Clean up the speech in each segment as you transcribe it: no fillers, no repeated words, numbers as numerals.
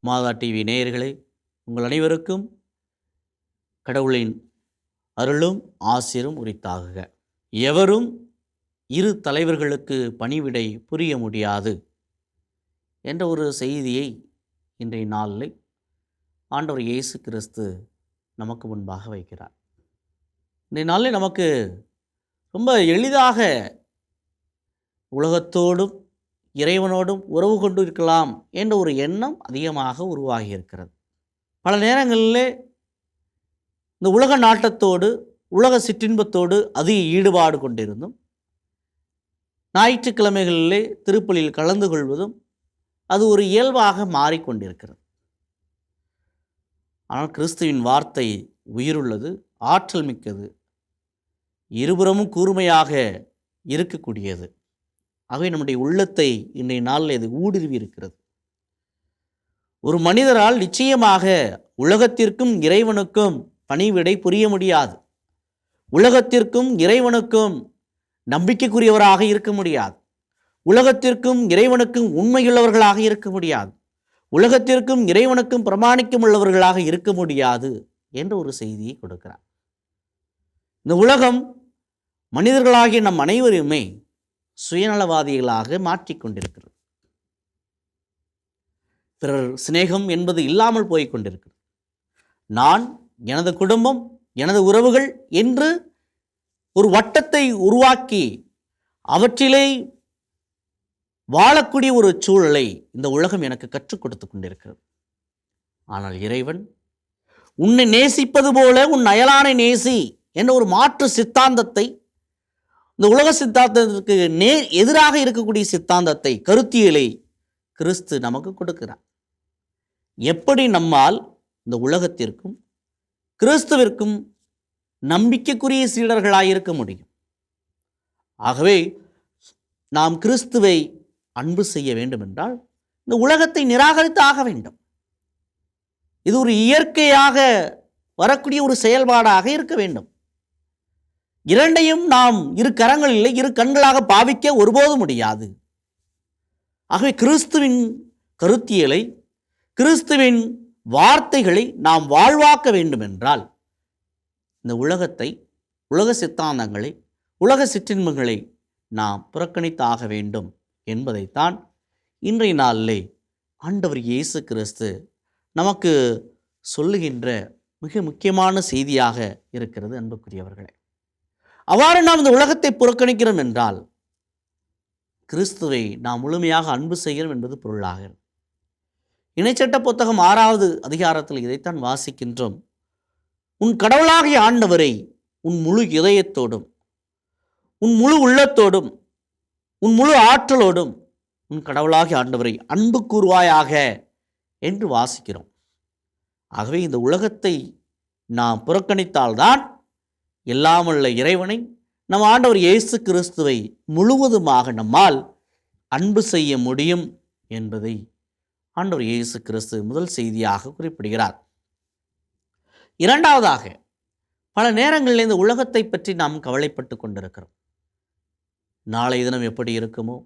மாதா TV நேயர்களே, உங்கள் அனைவருக்கும் கடவுளின் அருளும் ஆசிரும் உரித்தாகுக. எவரும் இரு தலைவர்களுக்கு பணிவிடை புரிய முடியாது என்ற ஒரு செய்தியை இன்றைய நாளில் ஆண்டவர் இயேசு கிறிஸ்து நமக்கு முன்பாக வைக்கிறார். இன்றைய நாளில் நமக்கு ரொம்ப எளிதாக உலகத்தோடும் இறைவனோடும் உறவு கொண்டு இருக்கலாம் என்ற ஒரு எண்ணம் அதிகமாக உருவாகி இருக்கிறது. பல நேரங்களிலே இந்த உலக நாட்டத்தோடு உலக சிற்றின்பத்தோடு அதிக ஈடுபாடு கொண்டிருந்தும் ஞாயிற்றுக்கிழமைகளிலே திருப்பலியில் கலந்து கொள்வதும் அது ஒரு இயல்பாக மாறிக்கொண்டிருக்கிறது. ஆனால் கிறிஸ்துவின் வார்த்தை உயிருள்ளது, ஆற்றல் மிக்கது, இருபுறமும் கூர்மையாக இருக்கக்கூடியது. ஆகவே நம்முடைய உள்ளத்தை இன்றைய நாளில் இது ஊடுருவி இருக்கிறது. ஒரு மனிதரால் நிச்சயமாக உலகத்திற்கும் இறைவனுக்கும் பணிவிடை புரிய முடியாது. உலகத்திற்கும் இறைவனுக்கும் நம்பிக்கைக்குரியவராக இருக்க முடியாது. உலகத்திற்கும் இறைவனுக்கும் உண்மையுள்ளவர்களாக இருக்க முடியாது. உலகத்திற்கும் இறைவனுக்கும் பிரமாணிக்கம் உள்ளவர்களாக இருக்க முடியாது என்ற ஒரு செய்தியை கொடுக்கிறார். இந்த உலகம் மனிதர்களாகிய நம் அனைவருமே சுயநலவாதிகளாக மாற்றிக்கொண்டிருக்கிறது. பிறர் சிநேகம் என்பது இல்லாமல் போய்கொண்டிருக்கிறது. நான், எனது குடும்பம், எனது உறவுகள் என்று ஒரு வட்டத்தை உருவாக்கி அவற்றிலே வாழக்கூடிய ஒரு சூழலை இந்த உலகம் எனக்கு கற்றுக் கொடுத்து கொண்டிருக்கிறது. ஆனால் இறைவன் உன்னை நேசிப்பது போல உன் அயலானை நேசி என்ற ஒரு மாற்று சித்தாந்தத்தை, இந்த உலக சித்தாந்தத்திற்கு எதிராக இருக்கக்கூடிய சித்தாந்தத்தை, கருத்தியலை கிறிஸ்து நமக்கு கொடுக்கிறார். எப்படி நம்மால் இந்த உலகத்திற்கும் கிறிஸ்துவிற்கும் நம்பிக்கைக்குரிய சீடர்களாயிருக்க முடியும்? ஆகவே நாம் கிறிஸ்துவை அன்பு செய்ய வேண்டும் என்றால் இந்த உலகத்தை நிராகரித்து ஆக வேண்டும். இது ஒரு இயற்கையாக வரக்கூடிய ஒரு செயல்பாடாக இருக்க வேண்டும். இரண்டையும் நாம் இரு கரங்களில் இரு கண்களாக பாவிக்க ஒருபோது முடியாது. ஆகவே கிறிஸ்துவின் கருத்தியலை, கிறிஸ்துவின் வார்த்தைகளை நாம் வாழ்வாக்க வேண்டும் என்றால் இந்த உலகத்தை, உலக சித்தாந்தங்களை, உலக சிற்றின்பங்களை நாம் புறக்கணித்தாக வேண்டும் என்பதைத்தான் இன்றைய நாளிலே ஆண்டவர் இயேசு கிறிஸ்து நமக்கு சொல்லுகின்ற மிக முக்கியமான செய்தியாக இருக்கிறது. அன்புக்குரியவர்களே, அவ்வாறு நாம் இந்த உலகத்தை புறக்கணிக்கிறோம் என்றால் கிறிஸ்துவை நாம் முழுமையாக அன்பு செய்கிறோம் என்பது பொருளாகிறது. இணைச்சட்ட புத்தகம் 6வது அதிகாரத்தில் இதைத்தான் வாசிக்கின்றோம். உன் கடவுளாகிய ஆண்டவரை உன் முழு இதயத்தோடும், உன் முழு உள்ளத்தோடும், உன் முழு ஆற்றலோடும் உன் கடவுளாகிய ஆண்டவரை அன்பு கூறுவாயாக என்று வாசிக்கிறோம். ஆகவே இந்த உலகத்தை நாம் புறக்கணித்தால்தான் எல்லாமல்ல இறைவனை, நம் ஆண்டவர் இயேசு கிறிஸ்துவை முழுவதுமாக நம்மால் அன்பு செய்ய முடியும் என்பதை ஆண்டவர் இயேசு கிறிஸ்து முதல் செய்தியாக குறிப்பிடுகிறார். இரண்டாவதாக, பல நேரங்களில் இந்த உலகத்தை பற்றி நாம் கவலைப்பட்டு கொண்டிருக்கிறோம். நாளை தினம் எப்படி இருக்குமோ,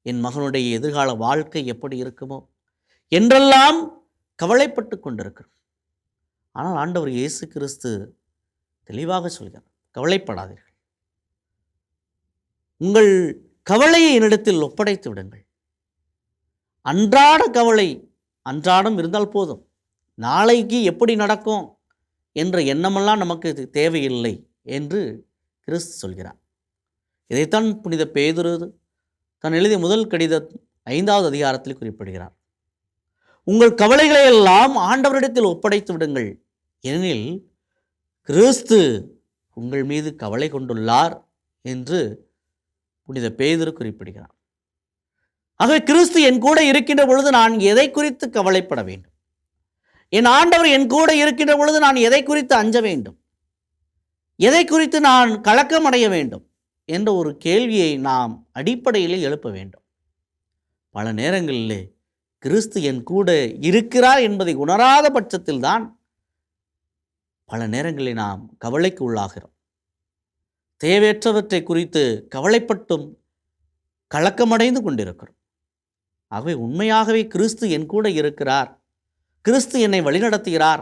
என் மகனுடைய எதிர்கால வாழ்க்கை எப்படி இருக்குமோ என்றெல்லாம் கவலைப்பட்டு கொண்டிருக்கிறோம். ஆனால் ஆண்டவர் இயேசு கிறிஸ்து தெளிவாக சொல்கிறார், கவலைப்படாதீர்கள், உங்கள் கவலையை என்னிடத்தில் ஒப்படைத்து விடுங்கள். அன்றாட கவலை அன்றாடம் இருந்தால் போதும். நாளைக்கு எப்படி நடக்கும் என்ற எண்ணமெல்லாம் நமக்கு தேவையில்லை என்று கிறிஸ்து சொல்கிறார். இதைத்தான் புனித பேதுரு தான் எழுதிய முதல் கடிதம் 5வது அதிகாரத்தில் குறிப்பிடுகிறார். உங்கள் கவலைகளை எல்லாம் ஆண்டவரிடத்தில் ஒப்படைத்து விடுங்கள், ஏனெனில் கிறிஸ்து உங்கள் மீது கவலை கொண்டுள்ளார் என்று புனித பேதுரு குறிப்பிடுகிறார். ஆகவே கிறிஸ்து என் கூட இருக்கின்ற பொழுது நான் எதை குறித்து கவலைப்பட வேண்டும்? என் ஆண்டவர் என் கூட இருக்கின்ற பொழுது நான் எதை குறித்து அஞ்ச வேண்டும்? எதை குறித்து நான் கலக்கம் அடைய வேண்டும் என்ற ஒரு கேள்வியை நாம் அடிப்படையிலே எழுப்ப வேண்டும். பல நேரங்களிலே கிறிஸ்து என் கூட இருக்கிறார் என்பதை உணராத பட்சத்தில் தான் பல நேரங்களில் நாம் கவலைக்கு உள்ளாகிறோம். தேவையற்றவற்றை குறித்து கவலைப்பட்டும் கலக்கமடைந்து கொண்டிருக்கிறோம். ஆகவே உண்மையாகவே கிறிஸ்து என் கூட இருக்கிறார், கிறிஸ்து என்னை வழிநடத்துகிறார்,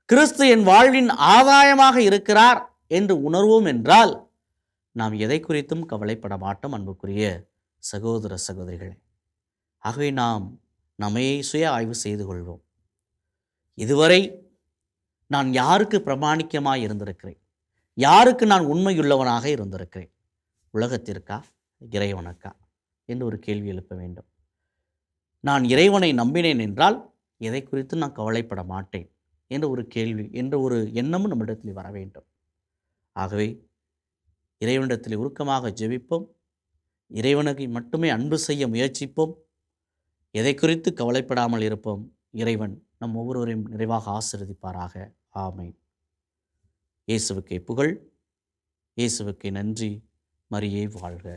கிறிஸ்து என் வாழ்வின் ஆதாயமாக இருக்கிறார் என்று உணர்வோம் என்றால் நாம் எதை குறித்தும் கவலைப்பட மாட்டோம். அன்புக்குரிய சகோதர சகோதரிகளே, ஆகவே நாம் நம்மையே சுய ஆய்வு செய்து கொள்வோம். இதுவரை நான் யாருக்கு பிரமாணிக்கமாய் இருந்திருக்கிறேன்? யாருக்கு நான் உண்மையுள்ளவனாக இருந்திருக்கிறேன்? உலகத்திற்கா, இறைவனுக்கா என்று ஒரு கேள்வி எழுப்ப வேண்டும். நான் இறைவனை நம்பினேன் என்றால் எதை குறித்து நான் கவலைப்பட மாட்டேன் என்ற ஒரு கேள்வி, என்ற ஒரு எண்ணமும் நம்மிடத்தில் வர வேண்டும். ஆகவே இறைவனிடத்தில் உருக்கமாக ஜெபிப்போம். இறைவனுக்கு மட்டுமே அன்பு செய்ய முயற்சிப்போம். எதை குறித்து கவலைப்படாமல் இருப்போம். இறைவன் நம் ஒவ்வொருவரையும் நிறைவாக ஆசீர்வதிப்பாராக. ஆமென். இயேசுவுக்கே புகழ், இயேசுவுக்கே நன்றி. மரியே வாழ்க.